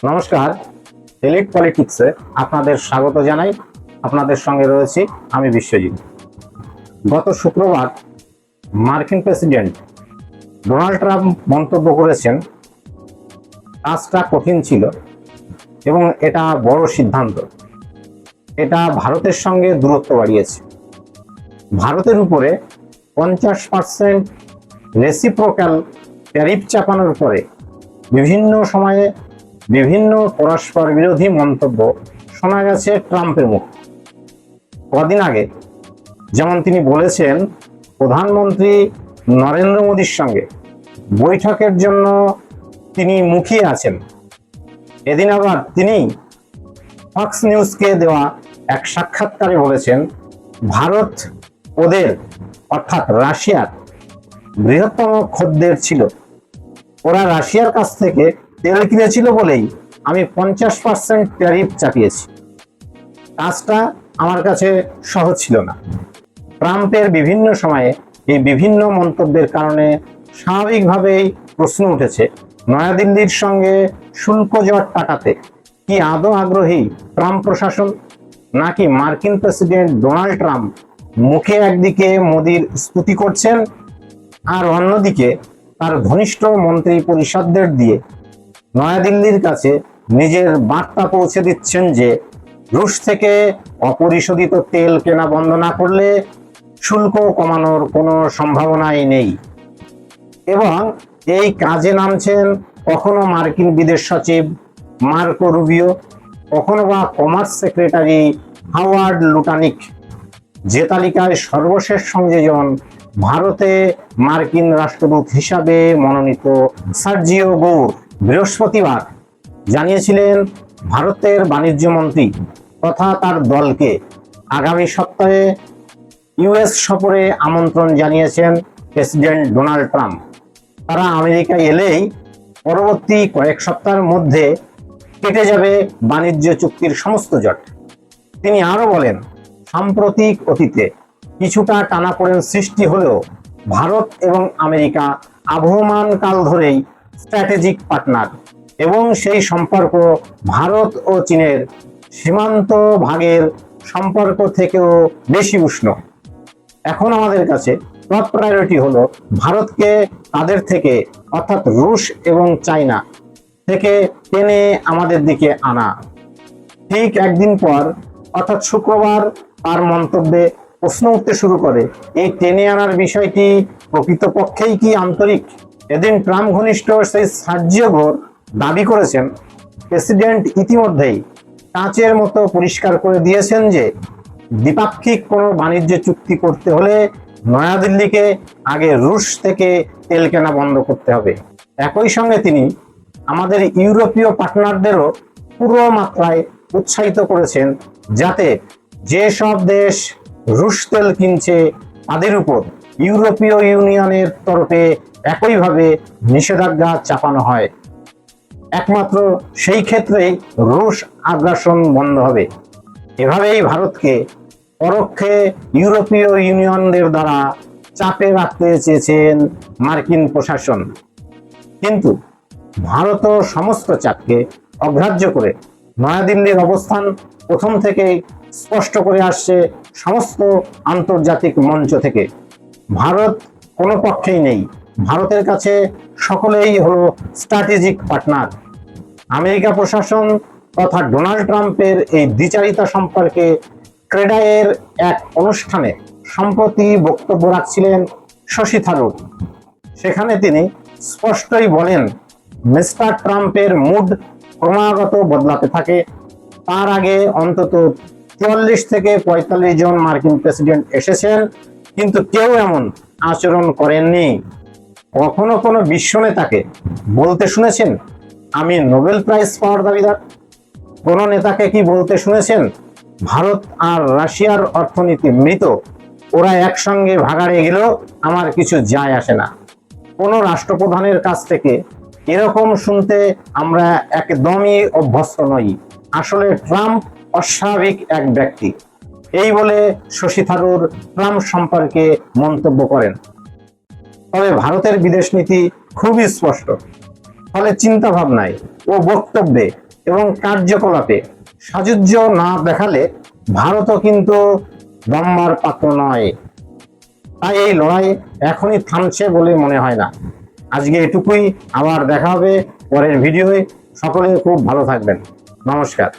নমস্কার, এলিট পলিটিক্সে আপনাদের স্বাগত জানাই। আপনাদের সঙ্গে রয়েছি আমি বিশ্বজিৎ। গত শুক্রবার মার্কিন প্রেসিডেন্ট ডোনাল্ড ট্রাম্প মন্তব্য করেছেন, কাজটা কঠিন ছিল এবং এটা বড় সিদ্ধান্ত। এটা ভারতের সঙ্গে দূরত্ব বাড়িয়েছে। ভারতের উপরে 50% রেসিপ্রোক্যাল ট্যারিফ চাপানোর পরে বিভিন্ন সময়ে বিভিন্ন পরস্পর বিরোধী মন্তব্য শোনা গেছে ট্রাম্পের মুখে। কদিন আগে যেমন তিনি বলেছেন প্রধানমন্ত্রী নরেন্দ্র মোদীর সঙ্গে বৈঠকের জন্য তিনি মুখিয়ে আছেন। এদিন আবার তিনি ফক্স নিউজকে দেওয়া এক সাক্ষাৎকারে বলেছেন ভারত ওদের অর্থাৎ রাশিয়ার বৃহত্তম খদ্দের ছিল। ওরা রাশিয়ার কাছ থেকে তেল কিনেছিল বলেই আমি 50% ট্যারিফ চাপিয়েছি। কাজটা আমার কাছে সহজ ছিল না। ট্রাম্পের বিভিন্ন সময়ে এই বিভিন্ন মন্তব্যের কারণে স্বাভাবিকভাবেই প্রশ্ন উঠেছে, নয়াদিল্লির সঙ্গে শুল্ক জট কাটাতে কি আদৌ আগ্রহী ট্রাম্প প্রশাসন, নাকি মার্কিন প্রেসিডেন্ট ডোনাল্ড ট্রাম্প মুখে একদিকে মোদির স্তুতি করছেন আর অন্যদিকে তার ঘনিষ্ঠ মন্ত্রী পরিষদদের দিয়ে নয়াদিল্লির কাছে নিজের বার্তা পৌঁছে দিচ্ছেন যে রুশ থেকে অপরিশোধিত তেল কেনা বন্ধ না করলে শুল্ক কমানোর কোনো সম্ভাবনাই নেই। এবং এই কাজে নামছেন কখনো মার্কিন বিদেশ সচিব মার্কো রুবিও, কখনো বা কমার্স সেক্রেটারি হাওয়ার্ড লুটানিক, যে তালিকায় সর্বশেষ সংযোজন ভারতে মার্কিন রাষ্ট্রদূত হিসাবে মনোনীত সার্জিও গৌর। বৃহস্পতিবার জানিয়েছিলেন ভারতের বাণিজ্য মন্ত্রী তথা তার দলকে আগামী সপ্তাহে ইউএস সফরে আমন্ত্রণ জানিয়েছেন প্রেসিডেন্ট ডোনাল্ড ট্রাম্প। তারা আমেরিকায় এলেই পরবর্তী কয়েক সপ্তাহের মধ্যে কেটে যাবে বাণিজ্য চুক্তির সমস্ত জট। তিনি আরো বলেন, সাম্প্রতিক অতীতে কিছুটা টানাপোড়েন সৃষ্টি হলেও ভারত এবং আমেরিকা আবহমান কাল ধরেই স্ট্র্যাটেজিক পার্টনার এবং সেই সম্পর্ক ভারত ও চীনের সীমান্ত ভাগের সম্পর্ক থেকেও বেশি উষ্ণ। এখন আমাদের কাছে টপ প্রায়োরিটি হলো ভারতকে তাদের থেকে অর্থাৎ রুশ এবং চায়না থেকে টেনে আমাদের দিকে আনা। ঠিক একদিন পর অর্থাৎ শুক্রবার তার মন্তব্যে প্রশ্ন উঠতে শুরু করে, এই টেনে আনার বিষয়টি প্রকৃতপক্ষেই কি আন্তরিক? এদিন ট্রাম্প ঘনিষ্ঠ সেই সার্জিও গৌর দাবি করেছেন প্রেসিডেন্ট ইতিমধ্যেই কাঁচের মতো পরিষ্কার করে দিয়েছেন যে দ্বিপাক্ষিক কোনো বাণিজ্য চুক্তি করতে হলে নয়াদিল্লিকে আগে রুশ থেকে তেল কেনা বন্ধ করতে হবে। একই সঙ্গে তিনি আমাদের ইউরোপীয় পার্টনারদেরও পুরো মাত্রায় উৎসাহিত করেছেন যাতে যেসব দেশ রুশ তেল কিনছে তাদের উপর ইউরোপীয় ইউনিয়নের তরফে একইভাবে নিষেধাজ্ঞা চাপানো হয়। একমাত্র সেই ক্ষেত্রেই রুশ আগ্রাসন বন্ধ হবে। এভাবেই ভারতকে পরোক্ষে ইউরোপীয় ইউনিয়নদের দ্বারা চাপে রাখতে চেয়েছেন মার্কিন প্রশাসন। কিন্তু ভারতও সমস্ত চাপকে অগ্রাহ্য করে নয়াদিল্লির অবস্থান প্রথম থেকেই স্পষ্ট করে আসছে সমস্ত আন্তর্জাতিক মঞ্চ থেকে। ভারত কোনো পক্ষেই নেই, ভারতের কাছে সকলেই হলো স্ট্র্যাটেজিক পার্টনার। আমেরিকা প্রশাসন তথা ডোনাল্ড ট্রাম্পের এই দ্বিচারিতা সম্পর্কে ক্রেডায়ের এক অনুষ্ঠানে সম্প্রতি বক্তব্য রাখছিলেন শশী থারুর। সেখানে তিনি স্পষ্টই বলেন, মিস্টার ট্রাম্পের মুড ক্রমাগত বদলাতে থাকে। তার আগে অন্তত 44 থেকে 45 জন মার্কিন প্রেসিডেন্ট এসেছেন, কিন্তু কেউ এমন আচরণ করেননি। কখনো কোনো বিশ্ব নেতাকে বলতে শুনেছেন আমি নোবেল প্রাইজ পাওয়ার দাবিদার? কোন নেতাকে কি বলতে শুনেছেন ভারত আর রাশিয়ার অর্থনীতি মৃত, ওরা একসঙ্গে ভাগাড়ে গেলেও আমার কিছু যায় আসে না? কোন রাষ্ট্রপ্রধানের কাছ থেকে এরকম শুনতে আমরা একদমই অভ্যস্ত নই। আসলে ট্রাম্প অস্বাভাবিক এক ব্যক্তি, এই বলে শশী থারুর ট্রাম্প সম্পর্কে মন্তব্য করেন। তবে ভারতের বিদেশ নীতি খুবই স্পষ্ট, ফলে চিন্তা ভাবনায় ও বক্তব্যে এবং কার্যকলাপে সাযুজ্য না দেখালে ভারতও কিন্তু দম্বার পাত্র নয়। তাই এই লড়াই এখনই থামছে বলে মনে হয় না। আজকে এটুকুই, আবার দেখা হবে পরের ভিডিওয়ে। সকলে খুব ভালো থাকবেন। নমস্কার।